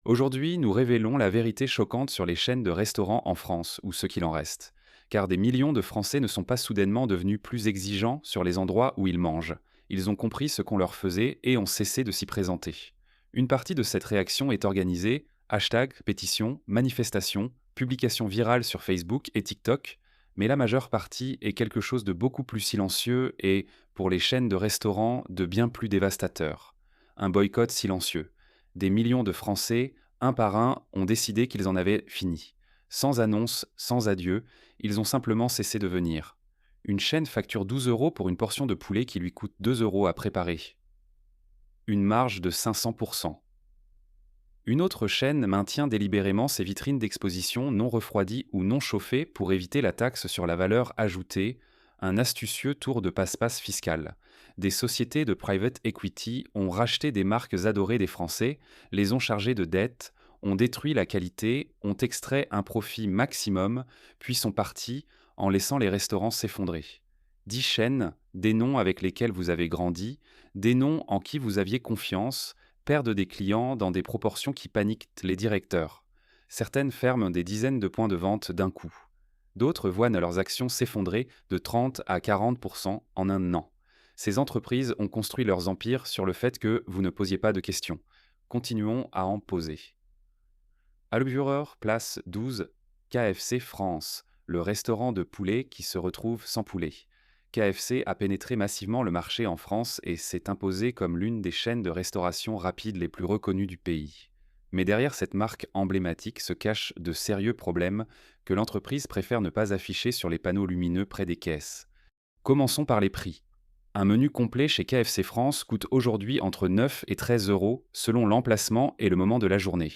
Aujourd'hui, nous révélons la vérité choquante sur les chaînes de restaurants en France, ou ce qu'il en reste. Car des millions de Français ne sont pas soudainement devenus plus exigeants sur les endroits où ils mangent. Ils ont compris ce qu'on leur faisait et ont cessé de s'y présenter. Une partie de cette réaction est organisée, hashtag, pétition, manifestation, publication virale sur Facebook et TikTok, mais la majeure partie est quelque chose de beaucoup plus silencieux et, pour les chaînes de restaurants, de bien plus dévastateur. Un boycott silencieux. Des millions de Français, un par un, ont décidé qu'ils en avaient fini. Sans annonce, sans adieu, ils ont simplement cessé de venir. Une chaîne facture 12 euros pour une portion de poulet qui lui coûte 2 euros à préparer. Une marge de 500%. Une autre chaîne maintient délibérément ses vitrines d'exposition non refroidies ou non chauffées pour éviter la taxe sur la valeur ajoutée, un astucieux tour de passe-passe fiscal. Des sociétés de private equity ont racheté des marques adorées des Français, les ont chargées de dettes, ont détruit la qualité, ont extrait un profit maximum, puis sont partis en laissant les restaurants s'effondrer. 10 chaînes, des noms avec lesquels vous avez grandi, des noms en qui vous aviez confiance, perdent des clients dans des proportions qui paniquent les directeurs. Certaines ferment des dizaines de points de vente d'un coup. D'autres voient leurs actions s'effondrer de 30 à 40% en un an. Ces entreprises ont construit leurs empires sur le fait que vous ne posiez pas de questions. Continuons à en poser. Alburer, place 12, KFC France, le restaurant de poulet qui se retrouve sans poulet. KFC a pénétré massivement le marché en France et s'est imposé comme l'une des chaînes de restauration rapide les plus reconnues du pays. Mais derrière cette marque emblématique se cachent de sérieux problèmes que l'entreprise préfère ne pas afficher sur les panneaux lumineux près des caisses. Commençons par les prix. Un menu complet chez KFC France coûte aujourd'hui entre 9 et 13 euros selon l'emplacement et le moment de la journée.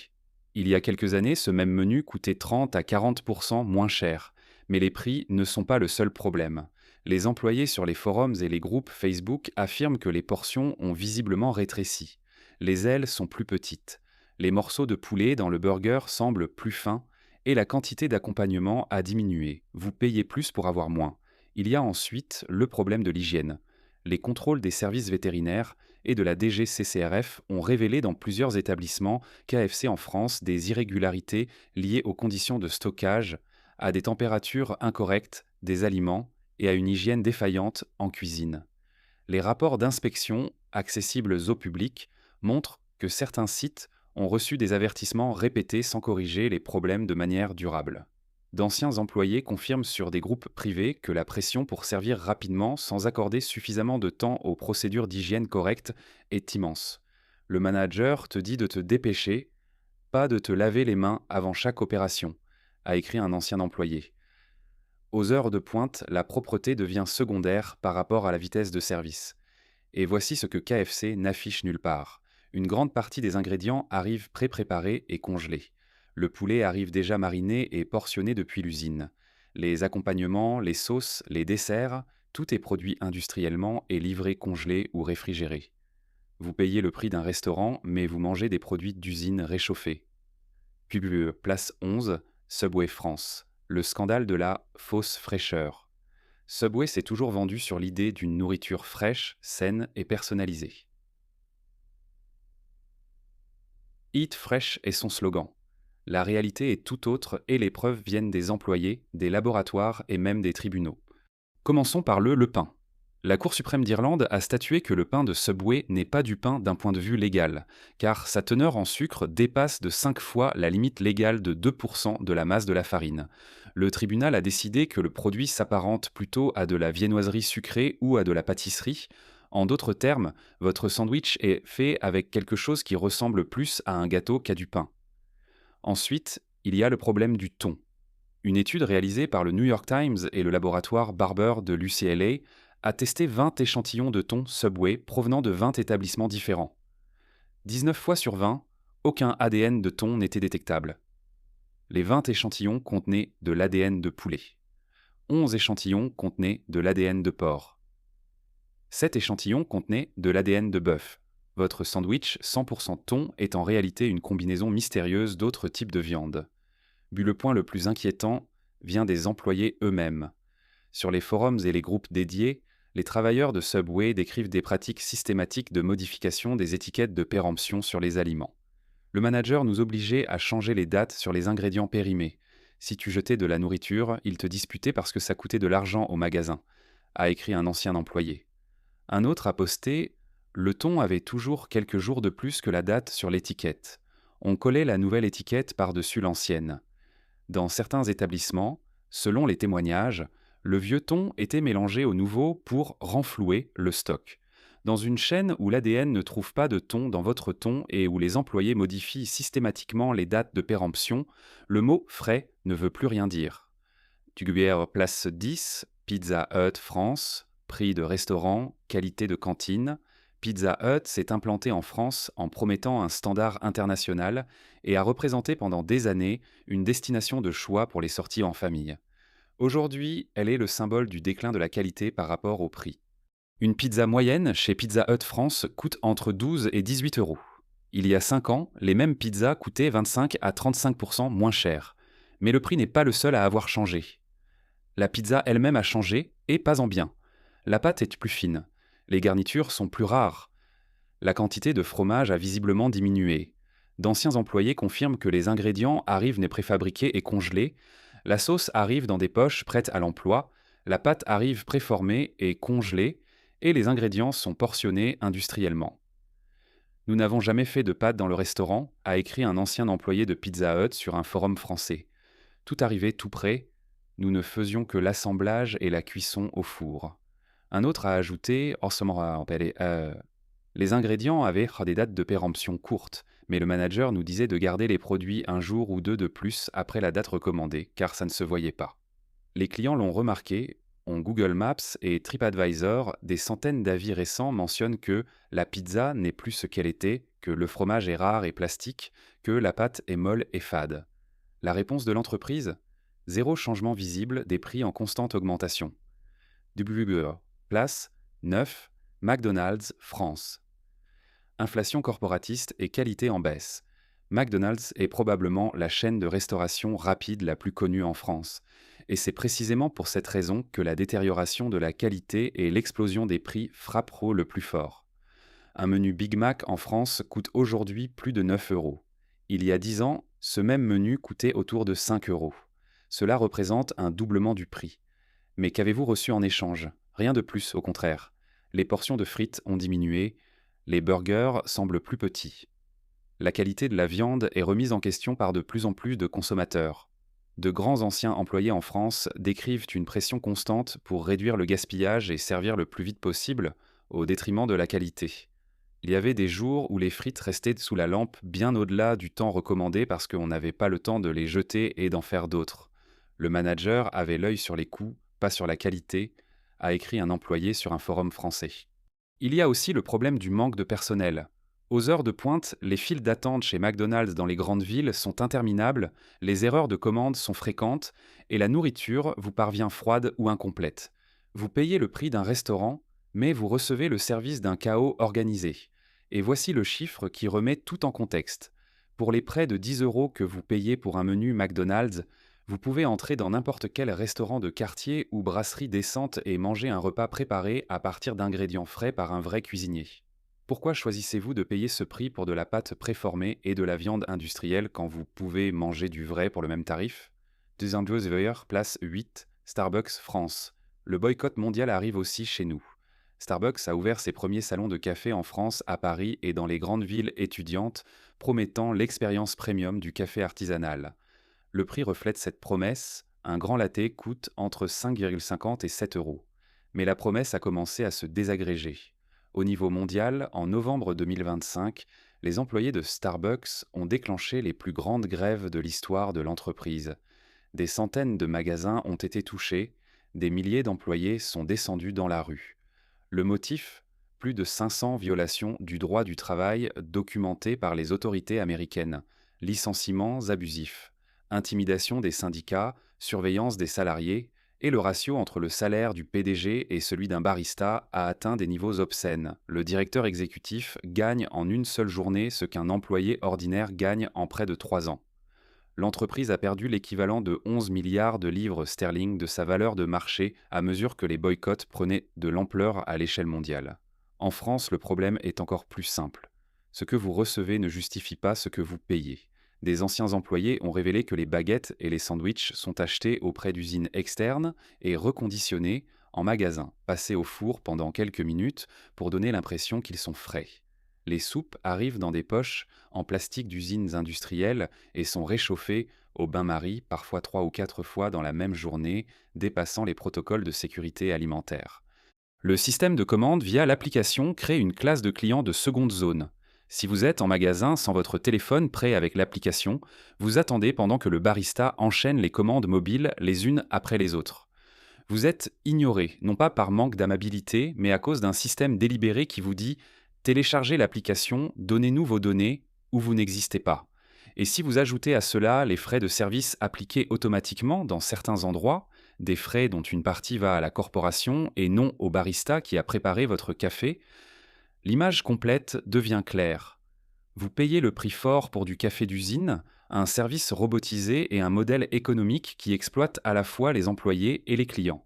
Il y a quelques années, ce même menu coûtait 30 à 40% moins cher. Mais les prix ne sont pas le seul problème. Les employés sur les forums et les groupes Facebook affirment que les portions ont visiblement rétréci. Les ailes sont plus petites. Les morceaux de poulet dans le burger semblent plus fins et la quantité d'accompagnement a diminué. Vous payez plus pour avoir moins. Il y a ensuite le problème de l'hygiène. Les contrôles des services vétérinaires et de la DGCCRF ont révélé dans plusieurs établissements KFC en France des irrégularités liées aux conditions de stockage, à des températures incorrectes des aliments et à une hygiène défaillante en cuisine. Les rapports d'inspection, accessibles au public, montrent que certains sites ont reçu des avertissements répétés sans corriger les problèmes de manière durable. D'anciens employés confirment sur des groupes privés que la pression pour servir rapidement sans accorder suffisamment de temps aux procédures d'hygiène correctes est immense. Le manager te dit de te dépêcher, pas de te laver les mains avant chaque opération, a écrit un ancien employé. Aux heures de pointe, la propreté devient secondaire par rapport à la vitesse de service. Et voici ce que KFC n'affiche nulle part. Une grande partie des ingrédients arrivent pré-préparés et congelés. Le poulet arrive déjà mariné et portionné depuis l'usine. Les accompagnements, les sauces, les desserts, tout est produit industriellement et livré congelé ou réfrigéré. Vous payez le prix d'un restaurant, mais vous mangez des produits d'usine réchauffés. Puis place 11, Subway France. Le scandale de la fausse fraîcheur. Subway s'est toujours vendu sur l'idée d'une nourriture fraîche, saine et personnalisée. Eat Fresh est son slogan. La réalité est tout autre et les preuves viennent des employés, des laboratoires et même des tribunaux. Commençons par le pain. La Cour suprême d'Irlande a statué que le pain de Subway n'est pas du pain d'un point de vue légal, car sa teneur en sucre dépasse de 5 fois la limite légale de 2% de la masse de la farine. Le tribunal a décidé que le produit s'apparente plutôt à de la viennoiserie sucrée ou à de la pâtisserie. En d'autres termes, votre sandwich est fait avec quelque chose qui ressemble plus à un gâteau qu'à du pain. Ensuite, il y a le problème du thon. Une étude réalisée par le New York Times et le laboratoire Barber de l'UCLA a testé 20 échantillons de thon Subway provenant de 20 établissements différents. 19 fois sur 20, aucun ADN de thon n'était détectable. Les 20 échantillons contenaient de l'ADN de poulet. 11 échantillons contenaient de l'ADN de porc. 7 échantillons contenaient de l'ADN de bœuf. Votre sandwich 100% thon est en réalité une combinaison mystérieuse d'autres types de viande. Mais le point le plus inquiétant vient des employés eux-mêmes. Sur les forums et les groupes dédiés, les travailleurs de Subway décrivent des pratiques systématiques de modification des étiquettes de péremption sur les aliments. Le manager nous obligeait à changer les dates sur les ingrédients périmés. Si tu jetais de la nourriture, il te disputait parce que ça coûtait de l'argent au magasin, a écrit un ancien employé. Un autre a posté: le thon avait toujours quelques jours de plus que la date sur l'étiquette. On collait la nouvelle étiquette par-dessus l'ancienne. Dans certains établissements, selon les témoignages, le vieux thon était mélangé au nouveau pour renflouer le stock. Dans une chaîne où l'ADN ne trouve pas de thon dans votre thon et où les employés modifient systématiquement les dates de péremption, le mot frais ne veut plus rien dire. Tugubière place 10, Pizza Hut France, prix de restaurant, qualité de cantine. Pizza Hut s'est implanté en France en promettant un standard international et a représenté pendant des années une destination de choix pour les sorties en famille. Aujourd'hui, elle est le symbole du déclin de la qualité par rapport au prix. Une pizza moyenne chez Pizza Hut France coûte entre 12 et 18 euros. Il y a 5 ans, les mêmes pizzas coûtaient 25 à 35% moins cher. Mais le prix n'est pas le seul à avoir changé. La pizza elle-même a changé, et pas en bien. La pâte est plus fine. Les garnitures sont plus rares. La quantité de fromage a visiblement diminué. D'anciens employés confirment que les ingrédients arrivent nés préfabriqués et congelés. La sauce arrive dans des poches prêtes à l'emploi. La pâte arrive préformée et congelée. Et les ingrédients sont portionnés industriellement. Nous n'avons jamais fait de pâte dans le restaurant, a écrit un ancien employé de Pizza Hut sur un forum français. Tout arrivait tout prêt. Nous ne faisions que l'assemblage et la cuisson au four. Un autre a ajouté: les ingrédients avaient des dates de péremption courtes, mais le manager nous disait de garder les produits un jour ou deux de plus après la date recommandée, car ça ne se voyait pas. Les clients l'ont remarqué. On Google Maps et TripAdvisor, des centaines d'avis récents mentionnent que la pizza n'est plus ce qu'elle était, que le fromage est rare et plastique, que la pâte est molle et fade. La réponse de l'entreprise: zéro changement visible, des prix en constante augmentation. WBE, place 9, McDonald's, France. Inflation corporatiste et qualité en baisse. McDonald's est probablement la chaîne de restauration rapide la plus connue en France. Et c'est précisément pour cette raison que la détérioration de la qualité et l'explosion des prix frapperont le plus fort. Un menu Big Mac en France coûte aujourd'hui plus de 9 euros. Il y a 10 ans, ce même menu coûtait autour de 5 euros. Cela représente un doublement du prix. Mais qu'avez-vous reçu en échange? Rien de plus, au contraire. Les portions de frites ont diminué, les burgers semblent plus petits. La qualité de la viande est remise en question par de plus en plus de consommateurs. De grands anciens employés en France décrivent une pression constante pour réduire le gaspillage et servir le plus vite possible, au détriment de la qualité. Il y avait des jours où les frites restaient sous la lampe bien au-delà du temps recommandé parce qu'on n'avait pas le temps de les jeter et d'en faire d'autres. Le manager avait l'œil sur les coûts, pas sur la qualité, a écrit un employé sur un forum français. Il y a aussi le problème du manque de personnel. Aux heures de pointe, les files d'attente chez McDonald's dans les grandes villes sont interminables, les erreurs de commande sont fréquentes et la nourriture vous parvient froide ou incomplète. Vous payez le prix d'un restaurant, mais vous recevez le service d'un chaos organisé. Et voici le chiffre qui remet tout en contexte. Pour les près de 10 euros que vous payez pour un menu McDonald's, vous pouvez entrer dans n'importe quel restaurant de quartier ou brasserie décente et manger un repas préparé à partir d'ingrédients frais par un vrai cuisinier. Pourquoi choisissez-vous de payer ce prix pour de la pâte préformée et de la viande industrielle quand vous pouvez manger du vrai pour le même tarif? Place 8, Starbucks France. Le boycott mondial arrive aussi chez nous. Starbucks a ouvert ses premiers salons de café en France, à Paris et dans les grandes villes étudiantes, promettant l'expérience premium du café artisanal. Le prix reflète cette promesse, un grand latte coûte entre 5,50 et 7 euros. Mais la promesse a commencé à se désagréger. Au niveau mondial, en novembre 2025, les employés de Starbucks ont déclenché les plus grandes grèves de l'histoire de l'entreprise. Des centaines de magasins ont été touchés, des milliers d'employés sont descendus dans la rue. Le motif: plus de 500 violations du droit du travail documentées par les autorités américaines, licenciements abusifs, intimidation des syndicats, surveillance des salariés, et le ratio entre le salaire du PDG et celui d'un barista a atteint des niveaux obscènes. Le directeur exécutif gagne en une seule journée ce qu'un employé ordinaire gagne en près de 3 ans. L'entreprise a perdu l'équivalent de 11 milliards de livres sterling de sa valeur de marché à mesure que les boycotts prenaient de l'ampleur à l'échelle mondiale. En France, le problème est encore plus simple. Ce que vous recevez ne justifie pas ce que vous payez. Des anciens employés ont révélé que les baguettes et les sandwichs sont achetés auprès d'usines externes et reconditionnés en magasin, passés au four pendant quelques minutes pour donner l'impression qu'ils sont frais. Les soupes arrivent dans des poches en plastique d'usines industrielles et sont réchauffées au bain-marie, parfois 3 ou 4 fois dans la même journée, dépassant les protocoles de sécurité alimentaire. Le système de commande via l'application crée une classe de clients de seconde zone. Si vous êtes en magasin sans votre téléphone prêt avec l'application, vous attendez pendant que le barista enchaîne les commandes mobiles les unes après les autres. Vous êtes ignoré, non pas par manque d'amabilité, mais à cause d'un système délibéré qui vous dit téléchargez l'application, donnez-nous vos données ou vous n'existez pas. Et si vous ajoutez à cela les frais de service appliqués automatiquement dans certains endroits, des frais dont une partie va à la corporation et non au barista qui a préparé votre café, l'image complète devient claire. Vous payez le prix fort pour du café d'usine, un service robotisé et un modèle économique qui exploite à la fois les employés et les clients.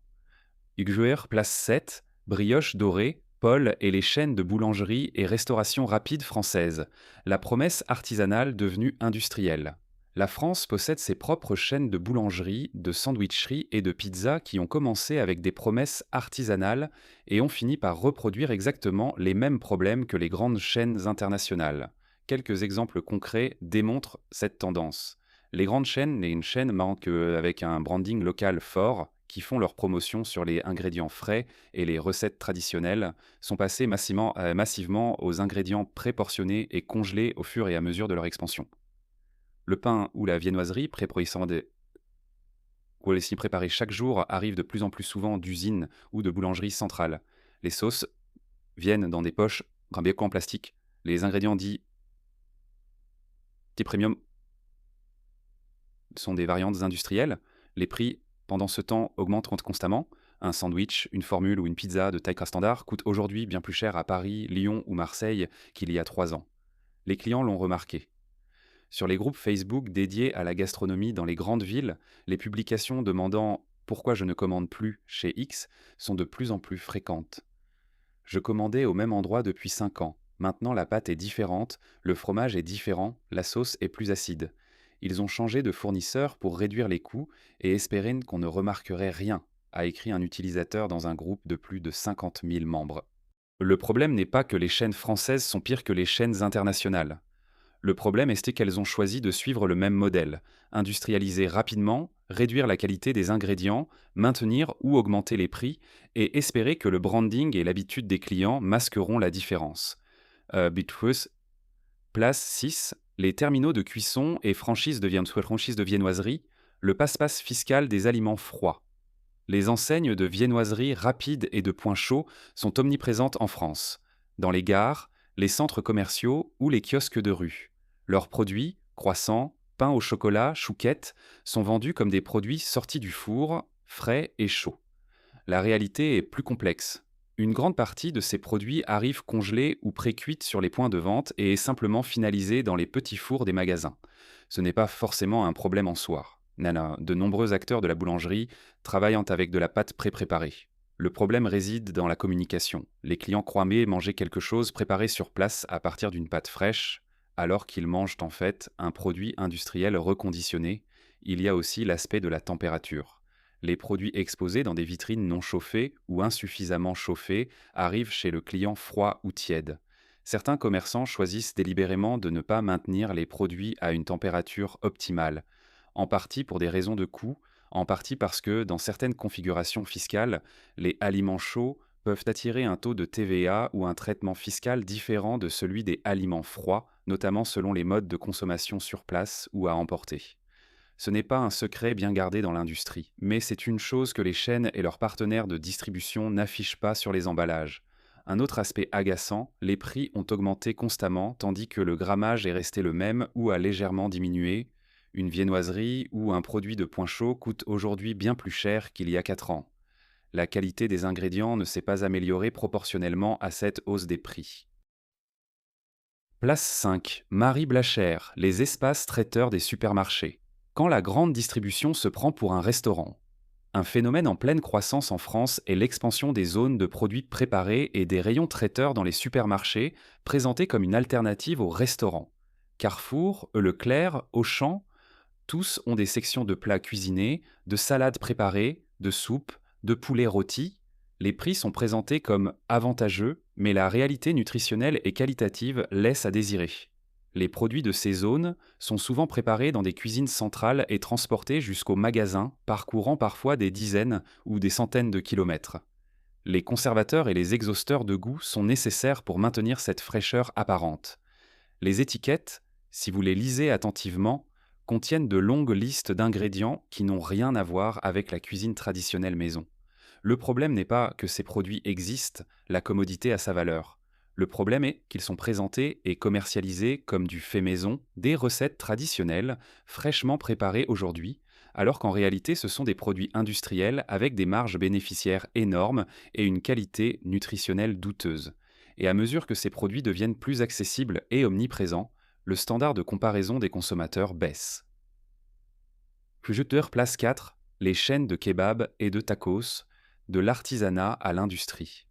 Uguer Place 7, Brioche Dorée, Paul et les chaînes de boulangerie et restauration rapide françaises, la promesse artisanale devenue industrielle. La France possède ses propres chaînes de boulangerie, de sandwicherie et de pizza qui ont commencé avec des promesses artisanales et ont fini par reproduire exactement les mêmes problèmes que les grandes chaînes internationales. Quelques exemples concrets démontrent cette tendance. Les grandes chaînes, et une chaîne avec un branding local fort, qui font leur promotion sur les ingrédients frais et les recettes traditionnelles, sont passées massivement aux ingrédients préportionnés et congelés au fur et à mesure de leur expansion. Le pain ou la viennoiserie, préparés chaque jour, arrivent de plus en plus souvent d'usines ou de boulangeries centrales. Les sauces viennent dans des poches en plastique. Les ingrédients dits premium sont des variantes industrielles. Les prix, pendant ce temps, augmentent constamment. Un sandwich, une formule ou une pizza de taille standard coûte aujourd'hui bien plus cher à Paris, Lyon ou Marseille qu'il y a 3 ans. Les clients l'ont remarqué. Sur les groupes Facebook dédiés à la gastronomie dans les grandes villes, les publications demandant «Pourquoi je ne commande plus chez X» sont de plus en plus fréquentes. Je commandais au même endroit depuis 5 ans. Maintenant la pâte est différente, le fromage est différent, la sauce est plus acide. Ils ont changé de fournisseur pour réduire les coûts et espérer qu'on ne remarquerait rien, a écrit un utilisateur dans un groupe de plus de 50 000 membres. Le problème n'est pas que les chaînes françaises sont pires que les chaînes internationales. Le problème est qu'elles ont choisi de suivre le même modèle, industrialiser rapidement, réduire la qualité des ingrédients, maintenir ou augmenter les prix, et espérer que le branding et l'habitude des clients masqueront la différence. Bitfuß, Place 6, les terminaux de cuisson et franchises de viennoiserie, le passe-passe fiscal des aliments froids. Les enseignes de viennoiserie rapide et de points chauds sont omniprésentes en France, dans les gares, les centres commerciaux ou les kiosques de rue. Leurs produits, croissants, pain au chocolat, chouquettes, sont vendus comme des produits sortis du four, frais et chauds. La réalité est plus complexe. Une grande partie de ces produits arrive congelée ou pré-cuite sur les points de vente et est simplement finalisée dans les petits fours des magasins. Ce n'est pas forcément un problème en soi. Nana, de nombreux acteurs de la boulangerie travaillant avec de la pâte pré-préparée. Le problème réside dans la communication. Les clients croient manger quelque chose préparé sur place à partir d'une pâte fraîche, alors qu'ils mangent en fait un produit industriel reconditionné. Il y a aussi l'aspect de la température. Les produits exposés dans des vitrines non chauffées ou insuffisamment chauffées arrivent chez le client froid ou tiède. Certains commerçants choisissent délibérément de ne pas maintenir les produits à une température optimale, en partie pour des raisons de coût, en partie parce que, dans certaines configurations fiscales, les aliments chauds peuvent attirer un taux de TVA ou un traitement fiscal différent de celui des aliments froids, notamment selon les modes de consommation sur place ou à emporter. Ce n'est pas un secret bien gardé dans l'industrie, mais c'est une chose que les chaînes et leurs partenaires de distribution n'affichent pas sur les emballages. Un autre aspect agaçant, les prix ont augmenté constamment tandis que le grammage est resté le même ou a légèrement diminué. Une viennoiserie ou un produit de point chaud coûte aujourd'hui bien plus cher qu'il y a 4 ans. La qualité des ingrédients ne s'est pas améliorée proportionnellement à cette hausse des prix. Place 5. Marie Blachère, les espaces traiteurs des supermarchés. Quand la grande distribution se prend pour un restaurant. Un phénomène en pleine croissance en France est l'expansion des zones de produits préparés et des rayons traiteurs dans les supermarchés, présentés comme une alternative aux restaurants. Carrefour, Leclerc, Auchan, tous ont des sections de plats cuisinés, de salades préparées, de soupes, de poulets rôtis. Les prix sont présentés comme avantageux, mais la réalité nutritionnelle et qualitative laisse à désirer. Les produits de ces zones sont souvent préparés dans des cuisines centrales et transportés jusqu'au magasin, parcourant parfois des dizaines ou des centaines de kilomètres. Les conservateurs et les exhausteurs de goût sont nécessaires pour maintenir cette fraîcheur apparente. Les étiquettes, si vous les lisez attentivement, contiennent de longues listes d'ingrédients qui n'ont rien à voir avec la cuisine traditionnelle maison. Le problème n'est pas que ces produits existent, la commodité a sa valeur. Le problème est qu'ils sont présentés et commercialisés comme du fait maison, des recettes traditionnelles, fraîchement préparées aujourd'hui, alors qu'en réalité ce sont des produits industriels avec des marges bénéficiaires énormes et une qualité nutritionnelle douteuse. Et à mesure que ces produits deviennent plus accessibles et omniprésents, le standard de comparaison des consommateurs baisse. Place 4, les chaînes de kebab et de tacos, de l'artisanat à l'industrie.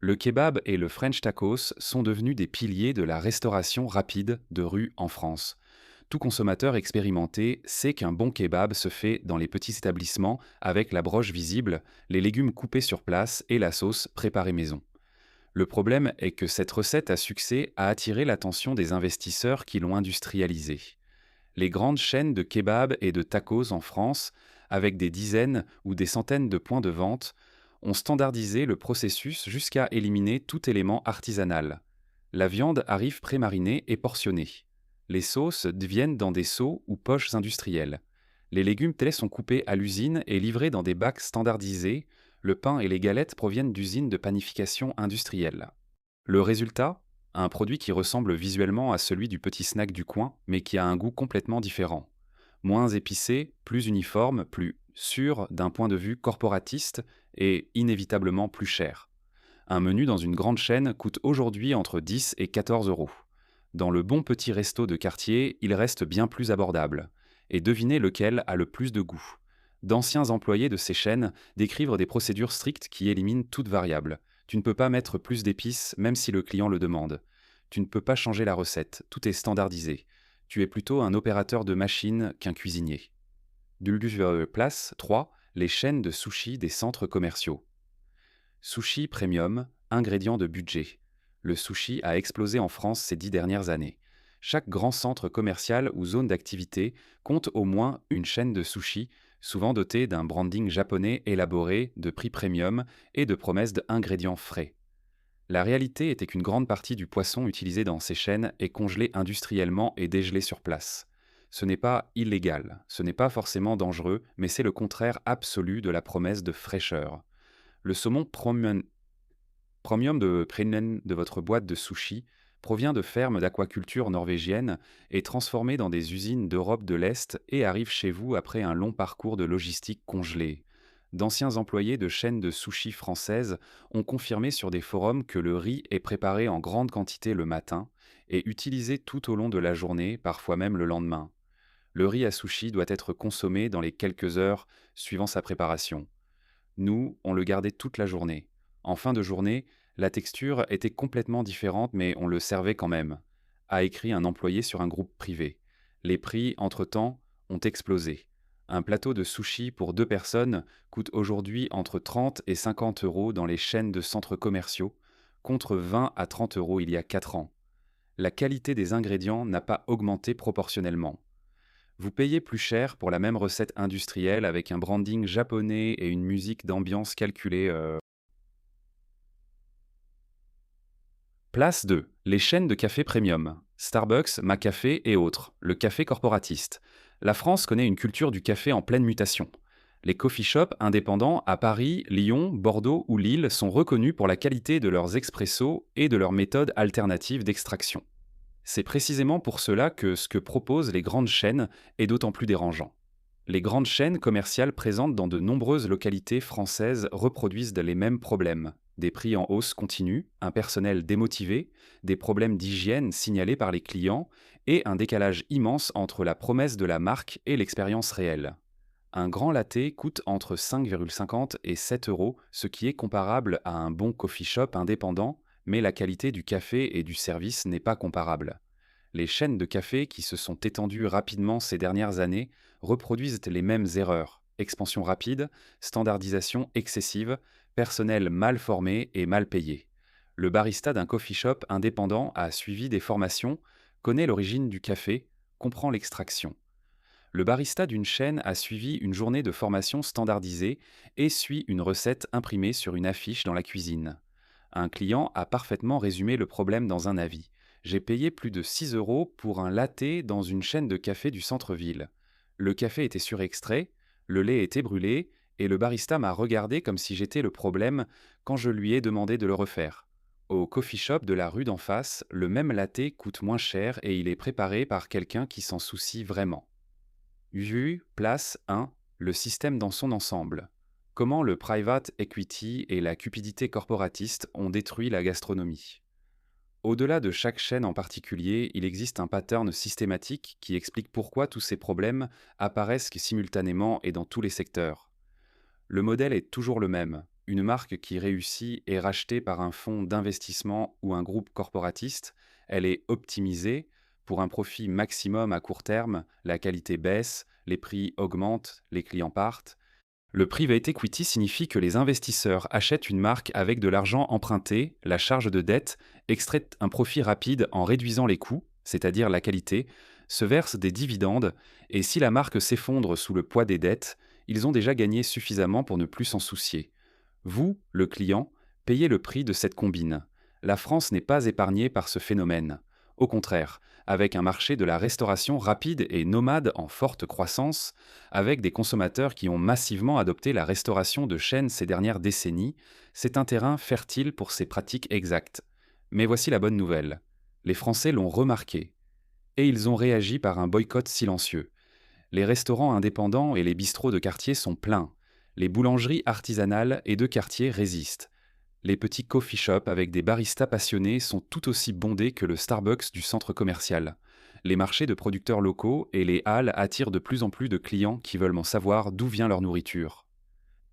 Le kebab et le French tacos sont devenus des piliers de la restauration rapide de rue en France. Tout consommateur expérimenté sait qu'un bon kebab se fait dans les petits établissements avec la broche visible, les légumes coupés sur place et la sauce préparée maison. Le problème est que cette recette à succès a attiré l'attention des investisseurs qui l'ont industrialisée. Les grandes chaînes de kebab et de tacos en France, avec des dizaines ou des centaines de points de vente, ont standardisé le processus jusqu'à éliminer tout élément artisanal. La viande arrive pré-marinée et portionnée. Les sauces viennent dans des seaux ou poches industrielles. Les légumes tels sont coupés à l'usine et livrés dans des bacs standardisés. Le pain et les galettes proviennent d'usines de panification industrielle. Le résultat? Un produit qui ressemble visuellement à celui du petit snack du coin, mais qui a un goût complètement différent. Moins épicé, plus uniforme, plus sûr d'un point de vue corporatiste et inévitablement plus cher. Un menu dans une grande chaîne coûte aujourd'hui entre 10 et 14 euros. Dans le bon petit resto de quartier, il reste bien plus abordable. Et devinez lequel a le plus de goût. D'anciens employés de ces chaînes décrivent des procédures strictes qui éliminent toute variable. Tu ne peux pas mettre plus d'épices même si le client le demande. Tu ne peux pas changer la recette, tout est standardisé. Tu es plutôt un opérateur de machine qu'un cuisinier. Place 3, les chaînes de sushi des centres commerciaux. Sushi premium, ingrédient de budget. Le sushi a explosé en France ces 10 dernières années. Chaque grand centre commercial ou zone d'activité compte au moins une chaîne de sushi, souvent dotée d'un branding japonais élaboré, de prix premium et de promesses d'ingrédients frais. La réalité était qu'une grande partie du poisson utilisé dans ces chaînes est congelé industriellement et dégelé sur place. Ce n'est pas illégal, ce n'est pas forcément dangereux, mais c'est le contraire absolu de la promesse de fraîcheur. Le saumon premium de votre boîte de sushi provient de fermes d'aquaculture norvégiennes, est transformé dans des usines d'Europe de l'Est et arrive chez vous après un long parcours de logistique congelée. D'anciens employés de chaînes de sushi françaises ont confirmé sur des forums que le riz est préparé en grande quantité le matin et utilisé tout au long de la journée, parfois même le lendemain. Le riz à sushi doit être consommé dans les quelques heures suivant sa préparation. Nous, on le gardait toute la journée. En fin de journée, la texture était complètement différente, mais on le servait quand même, a écrit un employé sur un groupe privé. Les prix, entre-temps, ont explosé. Un plateau de sushi pour 2 personnes coûte aujourd'hui entre 30 et 50 euros dans les chaînes de centres commerciaux, contre 20 à 30 euros il y a 4 ans. La qualité des ingrédients n'a pas augmenté proportionnellement. Vous payez plus cher pour la même recette industrielle avec un branding japonais et une musique d'ambiance calculée. Place 2. Les chaînes de café premium. Starbucks, McCafé et autres. Le café corporatiste. La France connaît une culture du café en pleine mutation. Les coffee shops indépendants à Paris, Lyon, Bordeaux ou Lille sont reconnus pour la qualité de leurs expressos et de leurs méthodes alternatives d'extraction. C'est précisément pour cela que ce que proposent les grandes chaînes est d'autant plus dérangeant. Les grandes chaînes commerciales présentes dans de nombreuses localités françaises reproduisent les mêmes problèmes. Des prix en hausse continue, un personnel démotivé, des problèmes d'hygiène signalés par les clients et un décalage immense entre la promesse de la marque et l'expérience réelle. Un grand latte coûte entre 5,50 et 7 euros, ce qui est comparable à un bon coffee shop indépendant, mais la qualité du café et du service n'est pas comparable. Les chaînes de café qui se sont étendues rapidement ces dernières années reproduisent les mêmes erreurs. Expansion rapide, standardisation excessive, personnel mal formé et mal payé. Le barista d'un coffee shop indépendant a suivi des formations, connaît l'origine du café, comprend l'extraction. Le barista d'une chaîne a suivi une journée de formation standardisée et suit une recette imprimée sur une affiche dans la cuisine. Un client a parfaitement résumé le problème dans un avis. J'ai payé plus de 6 euros pour un latte dans une chaîne de café du centre-ville. Le café était surextrait, le lait était brûlé, et le barista m'a regardé comme si j'étais le problème quand je lui ai demandé de le refaire. Au coffee shop de la rue d'en face, le même latte coûte moins cher et il est préparé par quelqu'un qui s'en soucie vraiment. Vue, place 1, le système dans son ensemble. Comment le private equity et la cupidité corporatiste ont détruit la gastronomie. Au-delà de chaque chaîne en particulier, il existe un pattern systématique qui explique pourquoi tous ces problèmes apparaissent simultanément et dans tous les secteurs. Le modèle est toujours le même. Une marque qui réussit est rachetée par un fonds d'investissement ou un groupe corporatiste. Elle est optimisée pour un profit maximum à court terme. La qualité baisse, les prix augmentent, les clients partent. Le private equity signifie que les investisseurs achètent une marque avec de l'argent emprunté, la charge de dette, extraient un profit rapide en réduisant les coûts, c'est-à-dire la qualité, se versent des dividendes, et si la marque s'effondre sous le poids des dettes, ils ont déjà gagné suffisamment pour ne plus s'en soucier. Vous, le client, payez le prix de cette combine. La France n'est pas épargnée par ce phénomène. Au contraire, avec un marché de la restauration rapide et nomade en forte croissance, avec des consommateurs qui ont massivement adopté la restauration de chaîne ces dernières décennies, c'est un terrain fertile pour ces pratiques exactes. Mais voici la bonne nouvelle. Les Français l'ont remarqué, et ils ont réagi par un boycott silencieux. Les restaurants indépendants et les bistrots de quartier sont pleins. Les boulangeries artisanales et de quartier résistent. Les petits coffee shops avec des baristas passionnés sont tout aussi bondés que le Starbucks du centre commercial. Les marchés de producteurs locaux et les halles attirent de plus en plus de clients qui veulent en savoir d'où vient leur nourriture.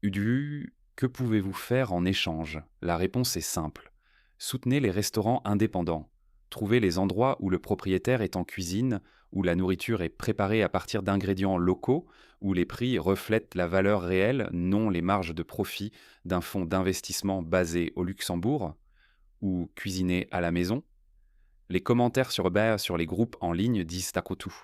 Que pouvez-vous faire en échange? La réponse est simple. Soutenez les restaurants indépendants. Trouvez les endroits où le propriétaire est en cuisine, où la nourriture est préparée à partir d'ingrédients locaux, où les prix reflètent la valeur réelle, non les marges de profit d'un fonds d'investissement basé au Luxembourg, ou cuisiner à la maison. Les commentaires sur les groupes en ligne disent à tout.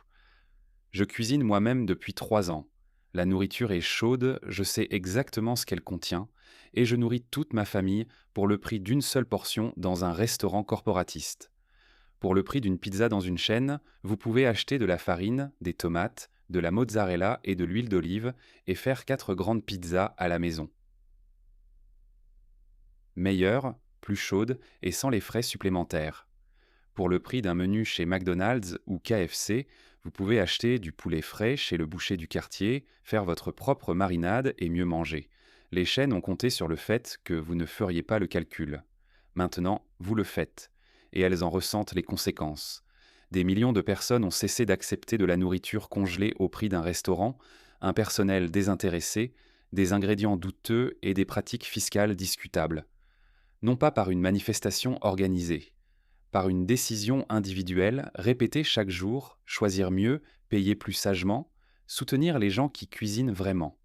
Je cuisine moi-même depuis 3 ans. La nourriture est chaude, je sais exactement ce qu'elle contient, et je nourris toute ma famille pour le prix d'une seule portion dans un restaurant corporatiste. Pour le prix d'une pizza dans une chaîne, vous pouvez acheter de la farine, des tomates, de la mozzarella et de l'huile d'olive et faire 4 grandes pizzas à la maison. Meilleure, plus chaude et sans les frais supplémentaires. Pour le prix d'un menu chez McDonald's ou KFC, vous pouvez acheter du poulet frais chez le boucher du quartier, faire votre propre marinade et mieux manger. Les chaînes ont compté sur le fait que vous ne feriez pas le calcul. Maintenant, vous le faites, et elles en ressentent les conséquences. Des millions de personnes ont cessé d'accepter de la nourriture congelée au prix d'un restaurant, un personnel désintéressé, des ingrédients douteux et des pratiques fiscales discutables. Non pas par une manifestation organisée, par une décision individuelle, répétée chaque jour, choisir mieux, payer plus sagement, soutenir les gens qui cuisinent vraiment.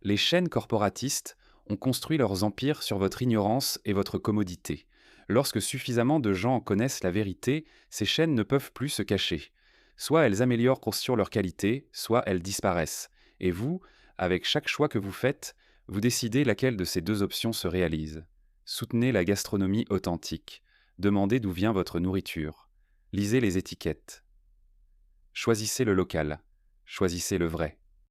Les chaînes corporatistes ont construit leurs empires sur votre ignorance et votre commodité. Lorsque suffisamment de gens connaissent la vérité, ces chaînes ne peuvent plus se cacher. Soit elles améliorent sur leur qualité, soit elles disparaissent. Et vous, avec chaque choix que vous faites, vous décidez laquelle de ces deux options se réalise. Soutenez la gastronomie authentique. Demandez d'où vient votre nourriture. Lisez les étiquettes. Choisissez le local. Choisissez le vrai.